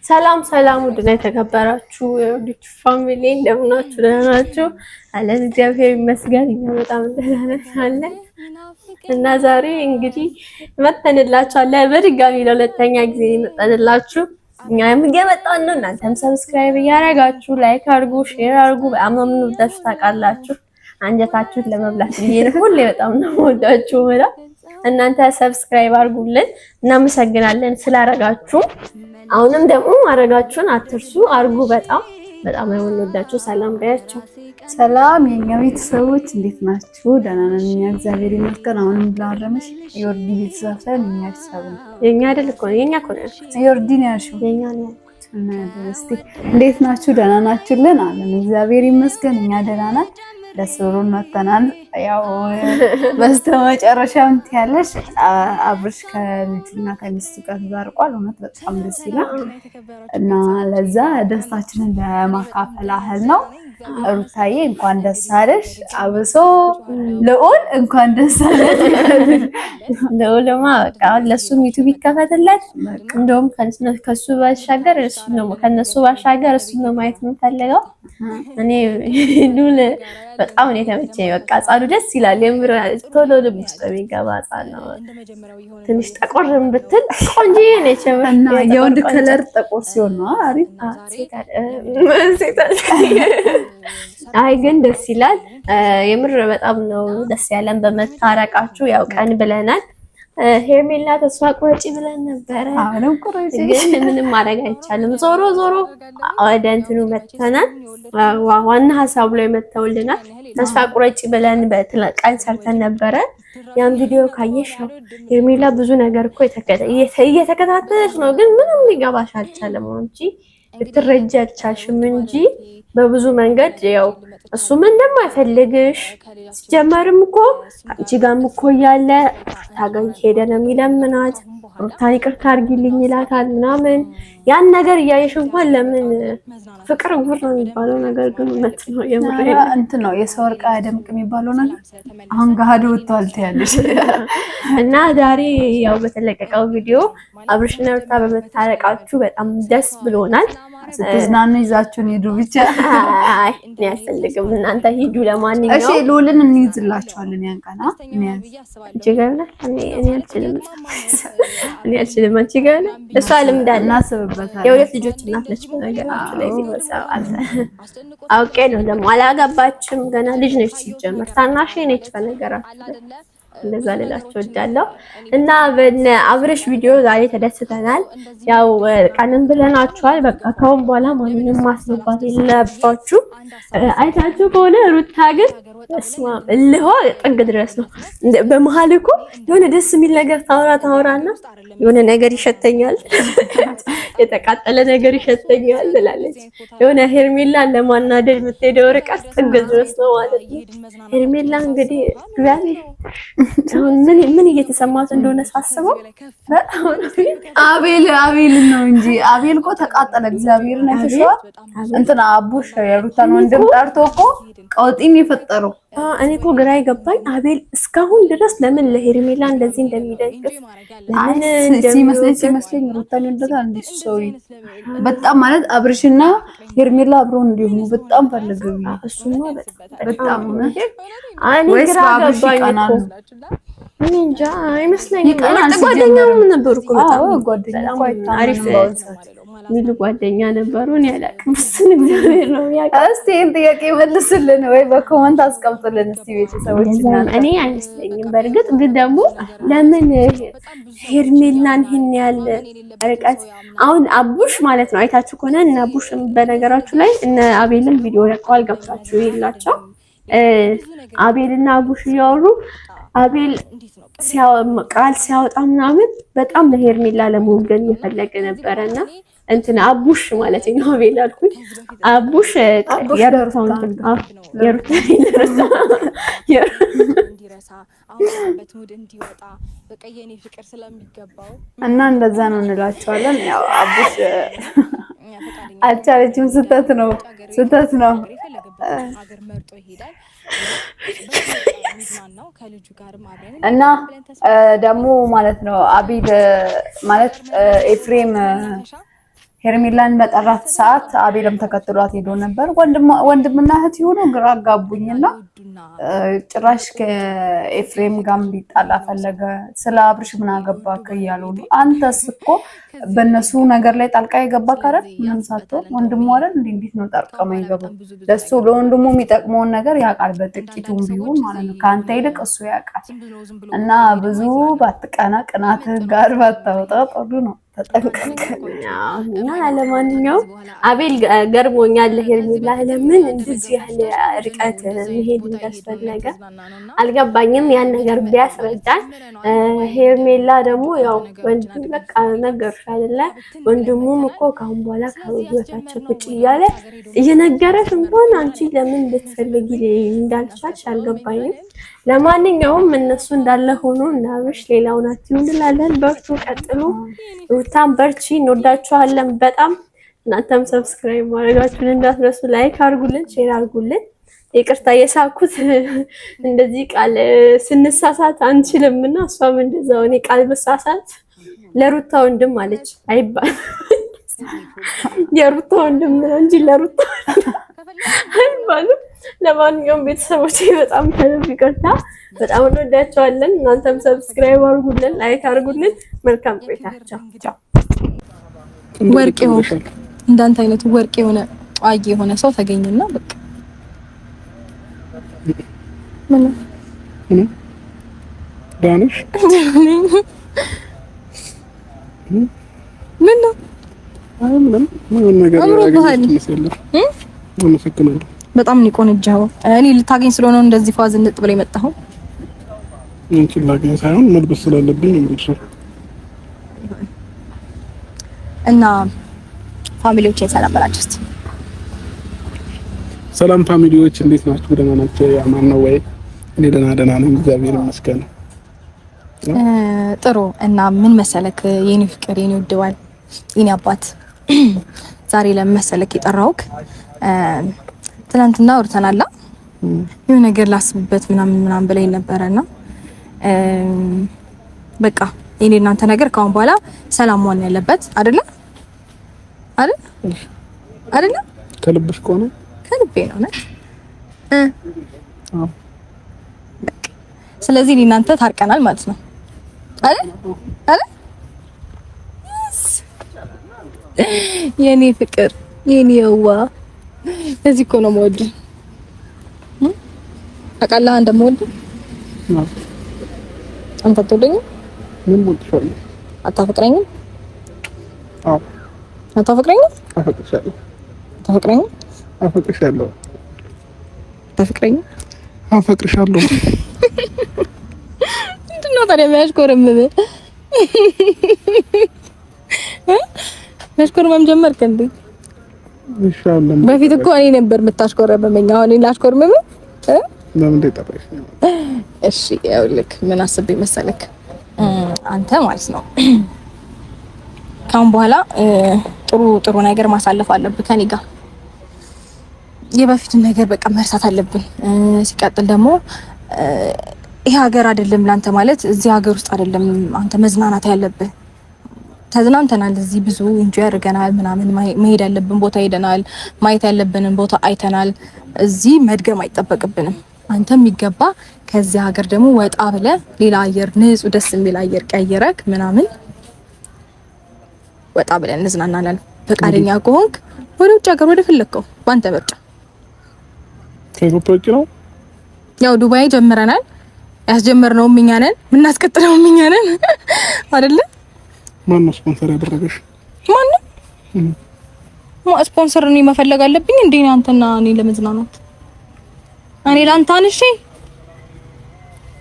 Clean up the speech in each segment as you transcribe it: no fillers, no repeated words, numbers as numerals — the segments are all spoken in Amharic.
ሰላም ሰላም ውድና የተከበራችሁ የወዲት ፋሚሊ እንደምናችሁ ደህና ናችሁ? አለን እግዚአብሔር ይመስገን እኛ በጣም ደህና ነን። እና ዛሬ እንግዲህ መተንላችኋለን በድጋሚ ለሁለተኛ ጊዜ መተንላችሁ። እኛም እየመጣን ነው። እናንተም ሰብስክራይብ እያደረጋችሁ ላይክ አድርጉ፣ ሼር አድርጉ። በጣም ነው የምንወዳችሁ ታውቃላችሁ። አንጀታችሁን ለመብላት ሁሌ በጣም ነው የምወዳችሁ ማለት እናንተ ሰብስክራይብ አድርጉልን። እናመሰግናለን ስላረጋችሁ። አሁንም ደግሞ ማድረጋችሁን አትርሱ፣ አድርጉ። በጣም ነው የምንወዳችሁ። ሰላም በያቸው። ሰላም የኛ ቤተሰቦች እንዴት ናችሁ? ደህና ነን እኛ እግዚአብሔር ይመስገን። አሁንም ብላረመሽ የወርዲ ቤተሰብ ሳይሆን የኛ ቤተሰብ ነው። የኛ አይደል እኮ የኛ እኮ ነው። የወርዲ ነው ያልሽው? የኛ ነው። እስቲ እንዴት ናችሁ? ደህና ናችሁልን? አለን እግዚአብሔር ይመስገን እኛ ደህና ነን። ደስ ብሎን መተናል። ያው በስተመጨረሻም ትያለሽ አብርሽ ከልጁና ከሚስቱ ጋር ተዛርቋል። እውነት በጣም ደስ ይላል እና ለዛ ደስታችንን ለማካፈል ያህል ነው። ሩታዬ እንኳን ደስ አለሽ። አብሶ ልዑል እንኳን ደስ አለሽ። ልዑልማ በቃ ለሱም ዩቲዩብ ይከፈትለት። እንደውም ከሱ ባሻገር ከነሱ ባሻገር እሱ ነው ማየት የምንፈልገው። እኔ ልዑል በጣም ነው የተመቸኝ። በቃ ጻዱ ደስ ይላል። የምር ቶሎ ልብ ውስጥ የሚገባ ጻድ ነው። ትንሽ ጠቆርም ብትል ቆንጆ ነች። እና የወንድ ከለር ጠቆር ሲሆን ነው አሪፍ። አይ ግን ደስ ይላል። የምር በጣም ነው ደስ ያለን በመታረቃችሁ። ያው ቀን ብለናል። ሄርሜላ ተስፋ ቁረጪ ብለን ነበረ። አሁንም ቁረጪ ግን ምንም ማድረግ አይቻልም። ዞሮ ወደ እንትኑ መተናል። ዋና ሀሳቡ ላይ መተውልናል። ተስፋ ቁረጪ ብለን ቀን ሰርተን ነበረ። ያን ቪዲዮ ካየሽ ሄርሜላ ብዙ ነገር እኮ እየተከታተለች ነው፣ ግን ምንም ሊገባሽ አልቻለም እንጂ ልትረጂ አልቻልሽም እንጂ በብዙ መንገድ ያው እሱም እንደማይፈልግሽ ሲጀመርም እኮ አንቺ ጋርም እኮ እያለ ታገኝ ሄደ ነው የሚለምናት። ሩታን ይቅርታ አድርጊልኝ ይላታል ምናምን። ያን ነገር እያየሽ እንኳን ለምን ፍቅር ጉር ነው የሚባለው ነገር ግን እውነት ነው። እንትን ነው የሰው ወርቅ አያደምቅ የሚባለው ነገር አሁን ገሃድ ወጥቷል ትያለሽ። እና ዛሬ ያው በተለቀቀው ቪዲዮ አብርሽና ሩታ በመታረቃችሁ በጣም ደስ ብሎናል። ስትዝናኑ ይዛችሁን ሂዱ ብቻ። አይ እኔ አልፈልግም፣ እናንተ ሂዱ። ለማንኛውም እሺ ልዑልን እንይዝላችኋለን። ያን ቀን አንቺ ጋር ነህ? እኔ አልችልም። አንቺ ጋር ነህ? እሷ ልምድ አለ፣ እናስብበታለን። የሁለት ልጆች እናት ነች። በነገራችሁ ላይ አውቄ ነው ደግሞ አላገባችም፣ ገና ልጅ ነች። ሲጀመር ታናሽ ነች በነገራችሁ ላይ። እንደዛ ልላችሁ እወዳለሁ። እና በእነ አብርሽ ቪዲዮ ዛሬ ተደስተናል። ያው ቀንም ብለናችኋል። በቃ ከአሁን በኋላ ማንንም ማስገባት የለባችሁ። አይታችሁ ከሆነ ሩታ ግን እስማ እልሆ ጥግ ድረስ ነው። በመሀል እኮ የሆነ ደስ የሚል ነገር ታወራና የሆነ ነገር ይሸተኛል፣ የተቃጠለ ነገር ይሸተኛል ትላለች። የሆነ ሄርሜላ ለማናደድ የምትሄደው ርቀት ጥግ ድረስ ነው ማለት ነው። ሄርሜላ እንግዲህ እግዚአብሔር ምን እየተሰማት እንደሆነ ሳስበው አቤል ነው እንጂ አቤል እኮ ተቃጠለ። እግዚአብሔር ነው ተሸዋ እንትና አቡሽ የሩታን ወንድም ጠርቶ እኮ ቀውጢም የፈጠረው። እኔ እኮ ግራ ይገባኝ አቤል እስካሁን ድረስ ለምን ለሄርሜላ እንደዚህ እንደሚደግፍ ለምን ሲመስለኝ ሩታን እንደታል እንዴ ሰው በጣም ማለት አብርሽና ሄርሜላ አብሮ እንዲሆኑ በጣም ፈልገው እሱ ነው በጣም ነው። እኔ ግራ ገባኝ እኮ እኔ እንጃ አይመስለኝም። ጓደኛው ነበሩ እኮ በጣም ጓደኛው አሪፍ ሚሉ ጓደኛ ነበሩ። እኔ አላውቅም፣ እሱን እግዚአብሔር ነው የሚያውቀው። እስቲ ይሄን ጥያቄ መልስልን ወይ በኮመንት አስቀምጡልን እስቲ ቤተሰቦች። እኔ አይመስለኝም። በእርግጥ ግን ደግሞ ለምን ሄርሜላን ይሄን ያህል ርቀት አሁን አቡሽ ማለት ነው አይታችሁ ከሆነ እና አቡሽ በነገራችሁ ላይ እነ አቤልን ቪዲዮ ለቀዋል። ገብታችሁ ይላቸው አቤልና አቡሽ እያወሩ አቤል ቃል ሲያወጣ ምናምን በጣም ለሄርሜላ ለመወገን እየፈለገ ነበረና እንትን አቡሽ ማለት ነው አቤል አልኩኝ። አቡሽ እና እንደዛ ነው እንላቸዋለን። ያው አቡሽ አቻለችም። ስተት ነው እና ደግሞ ማለት ነው አቢብ ማለት ኤፍሬም ሄርሜላን በጠራት ሰዓት አቤልም ተከትሏት ሄዶ ነበር። ወንድምና እህት ይሆኑ ግራ አጋቡኝና ጭራሽ ከኤፍሬም ጋር ሊጣላ ፈለገ። ስለ አብርሽ ምን አገባክ እያለው ነው። አንተስ እኮ በእነሱ ነገር ላይ ጣልቃ የገባክ አይደል? ምን ሳትሆን ወንድሙ አይደል? እንዴት ነው ጣልቃ የማይገባው? ለሱ ለወንድሙ የሚጠቅመውን ነገር ያውቃል፣ በጥቂቱም ቢሆን ማለት ነው። ከአንተ ይልቅ እሱ ያውቃል። እና ብዙ ባትቀና ቅናትህ ጋር ባታወጣ ጥሩ ነው። እና ለማንኛውም አቤል ገርሞኛል። ሄርሜላ ለምን እንደዚህ ያለ ርቀት መሄድ እንዳስፈለገ አልገባኝም። ያን ነገር ቢያስረዳን። ሄርሜላ ደግሞ ያው ወንድም በቃ ነገርሽ አይደለ? ወንድሙም እኮ ካሁን በኋላ ከህይወታቸው ቁጭ እያለ እየነገረሽ እንኳን አንቺ ለምን ልትፈልጊ እንዳልቻልሽ አልገባኝም። ለማንኛውም እነሱ እንዳለ ሆኖ እና አብርሽ ሌላው ናት እንላለን። በርቱ፣ ቀጥሉ። ሩታም በርቺ፣ እንወዳችኋለን በጣም። እናንተም ሰብስክራይብ ማድረጋችሁን እንዳትረሱ፣ ላይክ አድርጉልን፣ ሼር አድርጉልን። ይቅርታ የሳኩት እንደዚህ ቃል ስንሳሳት አንችልምና እሷም እንደዛው እኔ ቃል መሳሳት ለሩታ ወንድም አለች አይባል የሩታ ወንድም ነው እንጂ ለሩታ አይባልም። ለማንኛውም ቤተሰቦቼ በጣም ከልብ ይቅርታ፣ በጣም እንወዳቸዋለን። እናንተም ሰብስክራይብ አድርጉልን፣ ላይክ አድርጉልን። መልካም ቆይታችሁ። ቻው። ወርቅ የሆነ እንዳንተ አይነቱ ወርቅ የሆነ ጨዋቂ የሆነ ሰው ተገኘና በቃ ምን ዳንሽ ምን ነው ምንም ነገር አመሰግናለሁ። በጣም ነው ቆንጆው። እኔ ልታገኝ ስለሆነ እንደዚህ ፋዝ እንጥ ብለ የመጣው እንቺ ላገኝ ሳይሆን መልበስ ስላለብኝ ነው እንጂ። እና ፋሚሊዎች ሰላም በላችሁ እስቲ። ሰላም ፋሚሊዎች እንዴት ናችሁ? ደህና ናችሁ? ያማን ነው ወይ? እኔ ደህና ነኝ እግዚአብሔር ይመስገን። ጥሩ። እና ምን መሰለክ የኔ ፍቅር የኔ ውድዋል የኔ አባት ዛሬ ለመሰለክ የጠራውክ ትናንትና አውርተናል። የሆነ ነገር ላስብበት ምናምን ብለኝ ነበርና በቃ የኔ እናንተ ነገር ካሁን በኋላ ሰላም መሆን ያለበት አይደለ? ከልብሽ ከሆነ ከልቤ ነው ነህ። ስለዚህ እኔ እናንተ ታርቀናል ማለት ነው አይደል? የኔ ፍቅር የኔ የዋ እዚህ እኮ ነው የምወድህ። አውቃለሁ እንደምወድህ። አንተ አትወደኝም? ምን ወድሻለሁ? አታፈቅረኝም? አዎ። አታፈቅረኝም? አፈቅርሻለሁ። አታፈቅረኝም? አፈቅርሻለሁ። አታፈቅረኝም? አፈቅርሻለሁ። ምንድን ነው ታዲያ የሚያሽኮረምም? ማሽኮረመም ጀመርክ እንዴ? ኢንሻአላህ። በፊት እኮ እኔ ነበር የምታሽኮረመመኝ። አሁን እኔ ላሽኮረመም? ለምን እንደጠራሽ? እሺ ያውልክ ምን አስቤ መሰለክ አንተ ማለት ነው ካሁን በኋላ ጥሩ ነገር ማሳለፍ አለብህ ከኔ ጋር። የበፊቱን ነገር በቃ መርሳት አለብን። ሲቀጥል ደግሞ ይሄ ሀገር አይደለም ላንተ ማለት እዚህ ሀገር ውስጥ አይደለም አንተ መዝናናት ያለብህ። ተዝናንተናል፣ እዚህ ብዙ ኢንጆይ አድርገናል ምናምን፣ መሄድ ያለብን ቦታ ሄደናል፣ ማየት ያለብንን ቦታ አይተናል። እዚህ መድገም አይጠበቅብንም። አንተ የሚገባ ከዚህ ሀገር ደግሞ ወጣ ብለ ሌላ አየር ንጹህ ደስ የሚል አየር ቀይረክ ምናምን ወጣ ብለን እንዝናናለን። ፈቃደኛ ከሆንክ ወደ ውጭ ሀገር ወደ ፈለከው ባንተ ምርጫ። ከኢትዮጵያ ነው ያው ዱባይ ጀምረናል። ያስጀመርነው እኛ ነን፣ የምናስቀጥለው እኛ ነን አይደለ? ማን ነው ስፖንሰር ያደረገሽ? ማንም ስፖንሰር እኔ መፈለግ አለብኝ እንዴ? አንተና እኔ ለመዝናናት እኔ ላንተ አንሺ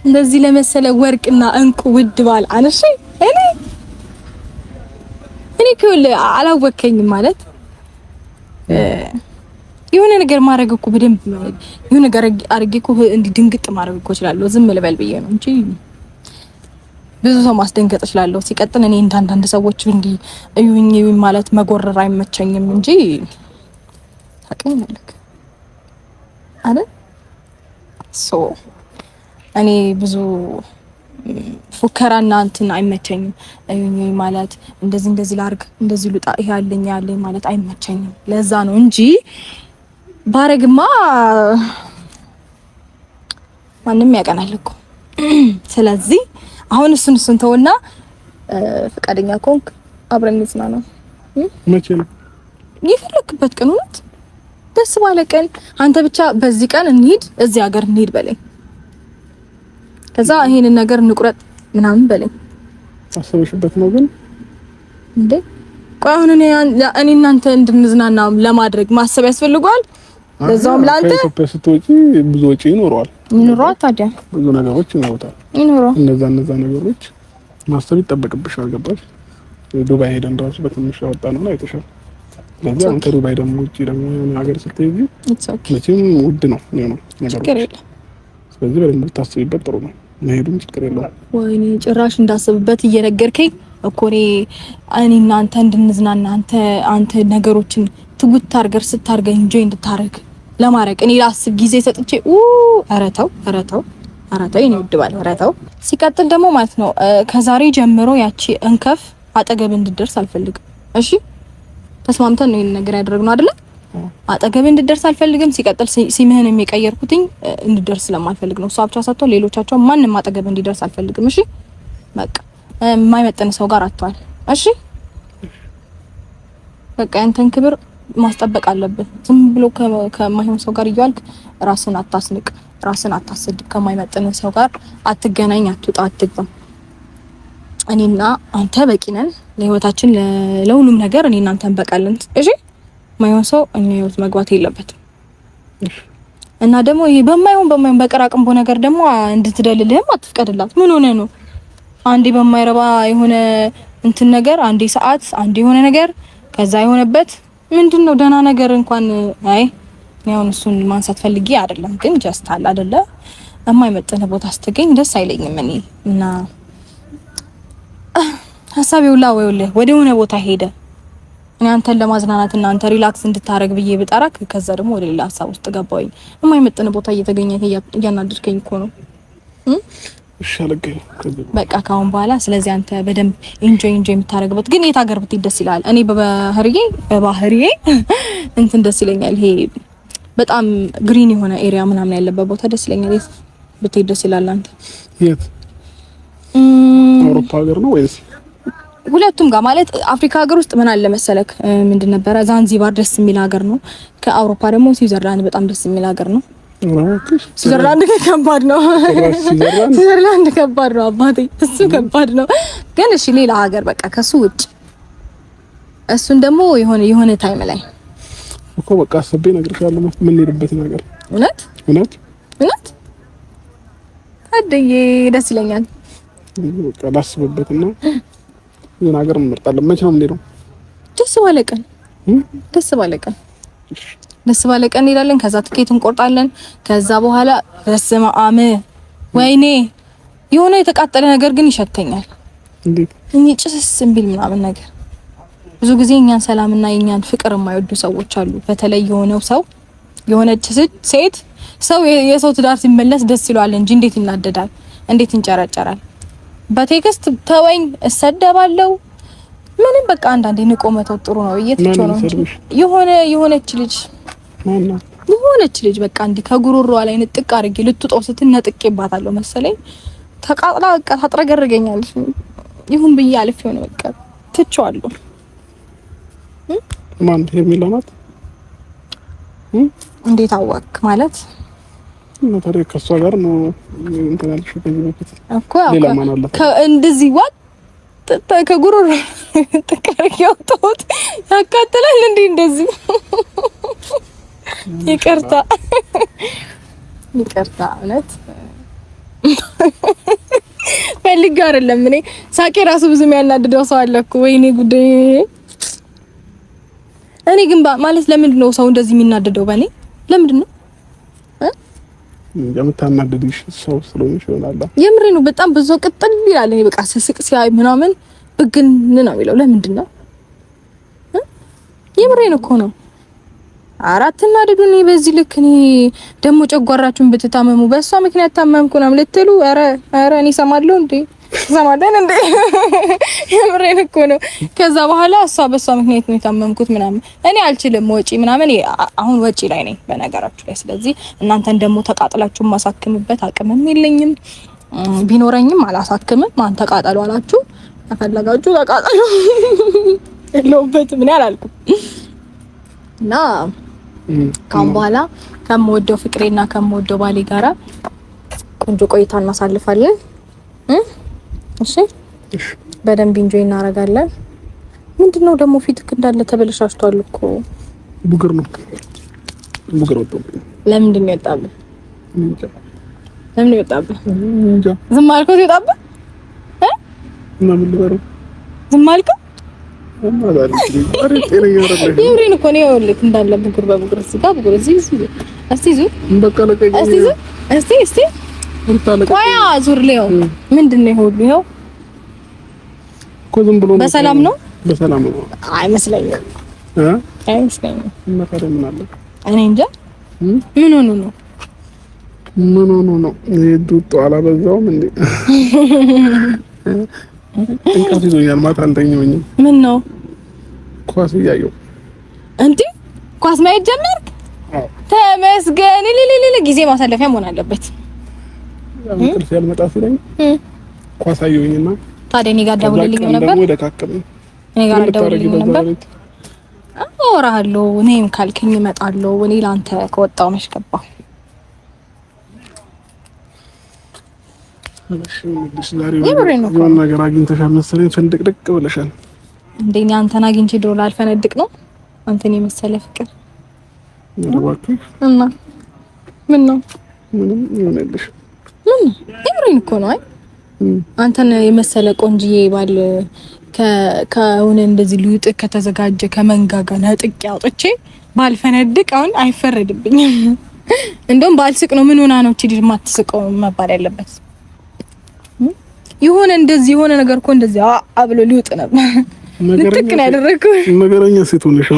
እንደዚህ ለመሰለ ወርቅና እንቁ ውድ ባል አንሺ እኔ ከለ አላወከኝም ማለት የሆነ ነገር ማድረግ እኮ በደንብ የሆነ ነገር አድርጌ እኮ እንዲህ ድንግጥ ማድረግ እኮ እችላለሁ። ዝም ልበል ብዬ ነው እንጂ ብዙ ሰው ማስደንገጥ እችላለሁ። ሲቀጥል እኔ እንዳንዳንድ ሰዎች እንዲህ እዩኝ ማለት መጎረር አይመቸኝም እንጂ ታውቀኛለህ አይደል? እኔ ብዙ ፉከራና እንትን አይመቸኝም ማለት እንደዚህ ላርግ እንደዚህ ልጣ ይሄ ያለኝ ማለት አይመቸኝም። ለዛ ነው እንጂ ባረግማ ማንም ያቀናል እኮ። ስለዚህ አሁን እሱን ተውና ፈቃደኛ ኮንክ አብረን እንጽናና። መቼ ነው የፈለክበት ቀን? እውነት ደስ ባለ ቀን አንተ ብቻ በዚህ ቀን እንሂድ፣ እዚህ ሀገር እንሂድ በለኝ። ከዛ ይሄንን ነገር እንቁረጥ ምናምን በለኝ። አሰብሽበት ነው ግን እንዴ? ቆይ አሁን እኔ እናንተ እንድንዝናና ለማድረግ ማሰብ ያስፈልጋል። ለዛውም ላንተ ከኢትዮጵያ ስትወጪ ብዙ ወጪ ይኖረዋል። ታዲያ ብዙ ነገሮች ይኖራል። እነዛ ነገሮች ማሰብ ይጠበቅብሻል። ገባሽ? ዱባይ ሄደን ራሱ በትንሽ ያወጣ ነው አይተሻል። ስለዚህ አንተ ዱባይ ደግሞ ውጪ ደግሞ የሆነ ሀገር ስትሄጂ መቼም ውድ ነው ነገሮች። ስለዚህ በደንብ ታስቢበት ጥሩ ነው። መሄዱም ችግር የለውም። ወይኔ ጭራሽ እንዳስብበት እየነገርከኝ እኮ እኔ እናንተ እንድንዝናና አንተ ነገሮችን ትጉት አድርገር ስታርገኝ እንጆይ እንድታረግ ለማድረግ እኔ ላስብ ጊዜ ሰጥቼ ኧረ ተው የኔ ውድ ባል ኧረ ተው። ሲቀጥል ደግሞ ማለት ነው ከዛሬ ጀምሮ ያቺ እንከፍ አጠገብ እንድደርስ አልፈልግም። እሺ ተስማምተን ነው ይሄን ነገር ያደረግነው አይደለ? አጠገብ እንድደርስ አልፈልግም። ሲቀጥል ሲምህን የሚቀየርኩትኝ እንድደርስ ስለማልፈልግ ነው። እሷ ብቻ ሳትሆን ሌሎቻቸው ማንንም አጠገብ እንዲደርስ አልፈልግም። እሺ በቃ የማይመጥን ሰው ጋር አትዋል። እሺ በቃ ያንተን ክብር ማስጠበቅ አለብን። ዝም ብሎ ከማይሆን ሰው ጋር እያልክ ራስን አታስንቅ፣ ራስን አታስድብ። ከማይመጥን ሰው ጋር አትገናኝ፣ አትውጣ፣ አትግባ። እኔና አንተ በቂ ነን ለህይወታችን፣ ለሁሉም ነገር እኔና አንተ እንበቃለን። እሺ ማይሆን ሰው እኛ ህይወት መግባት የለበትም። እና ደግሞ ይሄ በማይሆን በቀራቅንቦ ነገር ደግሞ እንድትደልልህም አትፍቀድላት። ምን ሆነ ነው አንዴ በማይረባ የሆነ እንትን ነገር አንዴ ሰዓት አንዴ የሆነ ነገር ከዛ የሆነበት ምንድነው? ደህና ነገር እንኳን አይ ነው እሱን ማንሳት ፈልጌ አይደለም፣ ግን ጀስት አለ አይደለ የማይመጥን ቦታ ስትገኝ ደስ አይለኝም እኔ እና ሐሳቤው ወደ ሆነ ቦታ ሄደ። እኔ አንተን ለማዝናናት እና አንተ ሪላክስ እንድታረግ ብዬ ብጠራክ ከዛ ደግሞ ወደ ሌላ ሐሳብ ውስጥ ገባሁኝ። የማይመጥን ቦታ እየተገኘ እያናደድከኝ እኮ ነው። እሺ አለገኝ በቃ ካሁን በኋላ ስለዚህ አንተ በደንብ ኢንጆይ የምታረግበት ግን የት ሀገር ብትሄድ ደስ ይላል? እኔ በባህሪዬ እንትን ደስ ይለኛል። ይሄ በጣም ግሪን የሆነ ኤሪያ ምናምን ያለበት ቦታ ደስ ይለኛል። የት ብትሄድ ደስ ይላል አንተ? የት? አውሮፓ ሀገር ነው ወይስ ሁለቱም ጋር? ማለት አፍሪካ ሀገር ውስጥ ምን አለ መሰለክ ምንድን ነበረ ዛንዚባር ደስ የሚል ሀገር ነው። ከአውሮፓ ደግሞ ስዊዘርላንድ በጣም ደስ የሚል ሀገር ነው። ስዊዘርላንድ ከባድ ነው። ስዊዘርላንድ ከባድ ነው አባቴ፣ እሱ ከባድ ነው። ግን እሺ ሌላ ሀገር በቃ ከሱ ውጭ እሱን ደግሞ የሆነ ታይም ላይ እኮ በቃ አስቤ እነግርሻለሁ ምን ሄድበት ነገር። እውነት አደዬ ደስ ይለኛል። በቃ ላስብበትና የሆነ ሀገር እንመርጣለን። መቼ ነው የምንሄደው? ደስ ባለ ቀን እንሄዳለን። ከዛ ትኬት እንቆርጣለን። ከዛ በኋላ በስመ አብ ወይኔ የሆነ የተቃጠለ ነገር ግን ይሸተኛል። እንዴት? እኔ ጭስስ እምቢል ምናምን ነገር ብዙ ጊዜ እኛን ሰላምና የኛን ፍቅር የማይወዱ ሰዎች አሉ። በተለይ የሆነች ሴት ሰው የሰው ትዳር ሲመለስ ደስ ይለዋል እንጂ እንዴት ይናደዳል? እንዴት እንጨረጨራል? በቴክስት ተወኝ እሰደባለሁ ምንም በቃ አንዳንዴ ንቆ መተው ጥሩ ነው። እየተቾ ነው የሆነች ልጅ በቃ እንዲ ከጉሮሮዋ ላይ ንጥቅ አድርጌ ልትጦው ስትነጥቄባታለሁ መሰለኝ። ተቃጥላ በቃ ታጥረገርገኛለች። ይሁን ብዬ አልፌው ነው በቃ ትቼዋለሁ። ማን ሄርሜላ ናት? እንዴት አወቅ ማለት ነው? ታዲያ ከሷ ጋር ነው እንትን አልሽ ከዚህ በፊት እኮ እንደዚህ ዋጥ ከጉሮሮ ተቀርቂው ተውት ያቃጥላል እንዴ እንደዚህ ይቅርታ እውነት ፈልጌ አይደለም። እኔ ሳቄ ራሱ ብዙ የሚያናድደው ሰው አለ እኮ ወይኔ ጉዴ። እኔ ግን ማለት ለምንድን ነው ሰው እንደዚህ የሚናደደው በእኔ? ለምንድን ነው የምታናደድሽ? ሰው ስለሆነሽ ይሆናል። የምሬ ነው። በጣም ብዙ ቅጥል ይላል። እኔ በቃ ስስቅ ሲያይ ምናምን ብግን ነው የሚለው። ለምንድን ነው? የምሬ ነው እኮ ነው። አራት እና ደዱኒ በዚህ ልክ እኔ ደግሞ ጨጓራችሁን ብትታመሙ በእሷ ምክንያት ታመምኩ ነው ልትሉ? ኧረ እኔ ሰማለሁ እንዴ ሰማለን እንዴ የምሬን እኮ ነው። ከዛ በኋላ በእሷ ምክንያት ነው የታመምኩት ምናምን እኔ አልችልም ወጪ ምናምን አሁን ወጪ ላይ ነኝ በነገራችሁ ላይ። ስለዚህ እናንተን ደግሞ ተቃጥላችሁ ማሳክምበት አቅምም የለኝም፣ ቢኖረኝም አላሳክምም። ማን ተቃጠሉ አላችሁ? ተፈለጋችሁ ተቃጠሉ የለውበትም ምን አላልኩም። እና ካሁን በኋላ ከምወደው ፍቅሬና ከምወደው ባሌ ጋራ ቆንጆ ቆይታ እናሳልፋለን። እሺ በደንብ ኢንጆይ እናደርጋለን። ምንድነው ደግሞ ፊትክ እንዳለ ተበለሻሽቷል እኮ። ቡግር ነው ቡግር ወጣው። ለምንድን ነው የወጣብህ? ለምን የወጣብህ? ዝም አልከው የወጣብህ እና ምን ልበረው? ዝም አልከው የምሬን እኮ ነው። ይኸውልህ እንዳለ ቡግር በቡግር እዚህ ጋር ቡግር እዚህ እስቲ ዙር በቃ ለቀኝ እስቲ ቆያ ዙር ሊው ምንድን ነው ይሁን ይኸው እኮ ዝም ብሎ ነው። በሰላም ነው በሰላም ነው አይመስለኝም አይመስለኝም። ምን አለ እኔ እንጃ ምን ሆኖ ነው ዱጦ አላበዛውም እንዴ? እንቅልፍ ይዞኛል ማታ አልተኛሁኝም። ምን ነው ኳስ እያየሁ እንዴ? ኳስ ማየት ጀመርክ? ተመስገን። ጊዜ ማሳለፊያ መሆን አለበት። እንቅልፍ ያልመጣ ሲለኝ ኳስ አየሁኝና ታዲያ እኔ ጋር ደውልልኝ ነበር። እኔ ጋር ደውልልኝ ነበር። አወራለሁ። እኔም ካልከኝ እመጣለሁ። እኔ ላንተ ከወጣው መሽከባ የሆነ ነገር አግኝተሻል መሰለኝ። ፍንድቅድቅ ብለሻል። እንደኛ አንተን አግኝቼ ድሮ ላልፈነድቅ ነው? አንተን የመሰለ ፍቅር እና ምን ነው ምንም ይሆንልሽ። የምሬን እኮ ነው። አይ አንተን የመሰለ ቆንጅዬ ባል ከሆነ እንደዚህ ሊውጥ ከተዘጋጀ ከመንጋጋ ነጥቄ አውጥቼ ባልፈነድቅ አሁን አይፈረድብኝም። እንደውም ባልስቅ ነው ምን ሆና ነው እቺ ልጅ ማትስቀው መባል ያለበት። የሆነ እንደዚህ የሆነ ነገር እኮ እንደዚህ አብሎ ሊውጥ ነበር። ልትክ ነው ያደረኩት። ነገረኛ ሴት ሆነሽ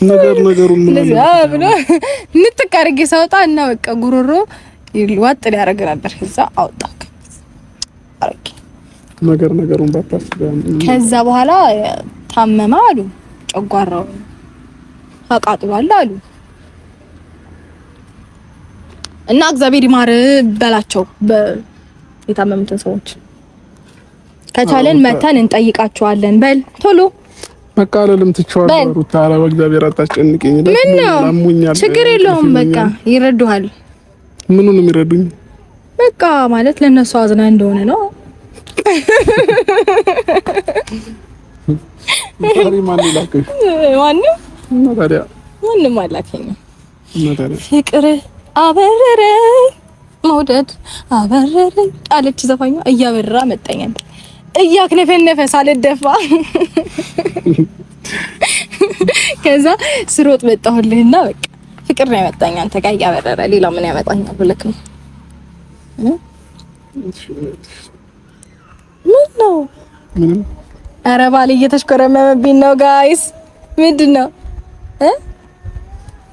ነገሩን ምን እንደዚህ አብሎ ንጥቅ አድርጌ ሳውጣ እና በቃ ጉሮሮ ይልዋጥ ሊያደርግ ነበር። ከዛ አውጣክ አርኪ ነገሩን ባታስብ። ከዛ በኋላ ታመማ አሉ፣ ጨጓራው አቃጥሏል አሉ እና እግዚአብሔር ይማር በላቸው የታመሙትን ሰዎች። ከቻለን መተን እንጠይቃቸዋለን። በል ቶሎ መቃለልም ትቻለሁ። ሩታ በእግዚአብሔር አታስጨንቀኝ። ምን ነው ችግር የለውም። በቃ ይረዱሃል። ምኑን ነው የሚረዱኝ? በቃ ማለት ለነሱ አዝና እንደሆነ ነው። ታሪ ማን ይላክሽ? ማንም ታዲያ ማንም አላከኝ። ፍቅር አበረረ መውደድ አበረረኝ አለች ዘፋኛ። እያበራ መጣኛል እያክነፈነፈ ሳልደፋ ከዛ ስሮጥ መጣሁልህና በቃ ፍቅር ነው ያመጣኝ አንተ ጋር እያበረረ ሌላ ምን ያመጣኛል ብለክ ነው። ምን ነው ምንም። ኧረ ባል እየተሽኮረመመብኝ ነው ጋይስ። ምንድን ነው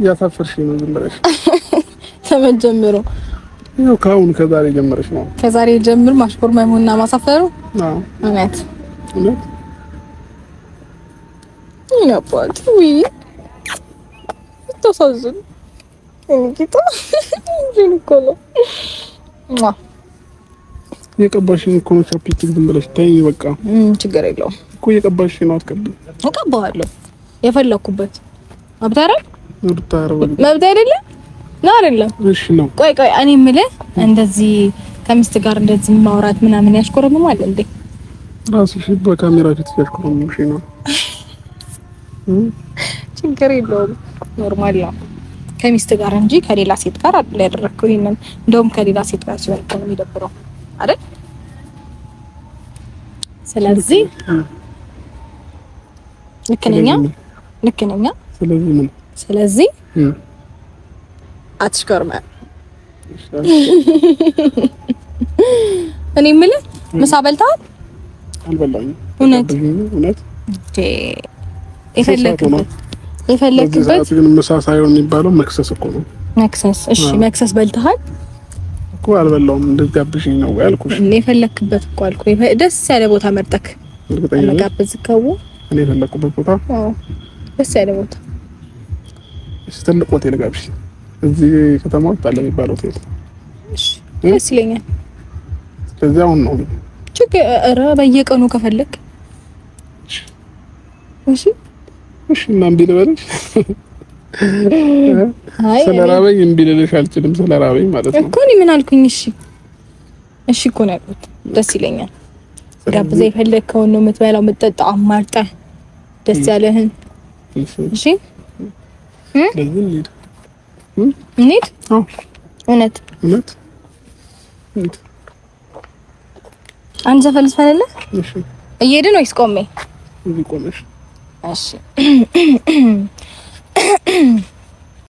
ያሳፈርሽ ነው ዝም ብለሽ ተመጀመሩ ነው ካሁን ከዛሬ ጀምረሽ ነው። ከዛሬ ጀምር ማሽኮርመሙና ማሳፈሩ? አዎ እውነት ይናባል። ወይ ተሳዝን እንግዲህ እንጂ ነው የቀባሽኝ እኮ ነው። ቻፒቲክ ዝም ብለሽ ታይ በቃ ችግር የለውም እኮ የቀባሽኝ ነው። አትቀበል እቀባዋለሁ የፈለኩበት አብታራ መብት አይደለም ነው አይደለም? እሺ ነው። ቆይ እኔ የምልህ እንደዚህ ከሚስት ጋር እንደዚህ ማውራት ምናምን ያሽኮረምማል እንዴ? ራስሽ በካሜራ ፊት ያሽኮረምምሽ ነው። ችግር የለውም ኖርማል ነው። ከሚስት ጋር እንጂ ከሌላ ሴት ጋር አይደል ያደረኩት። ይሄንን እንደውም ከሌላ ሴት ጋር ሲሆን ነው የሚደብረው አይደል? ስለዚህ ልክ ነኝ። ስለዚህ አትሽኮርማ። እኔ የምልህ ምሳ በልተሃል? አልበላኝም። እውነት የፈለክበት የፈለክበት ግን ምሳ ሳይሆን የሚባለው መክሰስ እኮ ነው። መክሰስ እሺ፣ መክሰስ በልተሃል እኮ? አልበላሁም። እንድትጋብዥኝ ነው ያልኩሽ። እኔ የፈለክበት እኮ አልኩ። ደስ ያለ ቦታ መርጠክ ለጋብዝከው። እኔ የፈለኩበት ቦታ? አዎ፣ ደስ ያለ ቦታ። እሺ፣ ትልቅ ሆቴል ጋብዥ። እዚህ ከተማ ውስጥ አለ የሚባለው ሆቴል። እሺ፣ ደስ ይለኛል። ስለዚህ አሁን ነው ኧረ በየቀኑ ከፈለክ እሺ እሺ። እና እምቢ ልበልሽ? ስለራበኝ እምቢ ልልሽ አልችልም። ስለራበኝ ማለት ነው እኮ። እኔ ምን አልኩኝ? እሺ እሺ እኮ ነው ያልኩት። ደስ ይለኛል። ጋብዘህ የፈለከውን ነው የምትበላው የምትጠጣው፣ አማርጠህ ደስ ያለህን። እሺ ለዚህ እንሂድ። አዎ እውነት እንሂድ። አንድ ዘፈን ልትፈልግ? እሺ እየሄድን ወይስ ቆሜ? እዚህ ቆመሽ? እሺ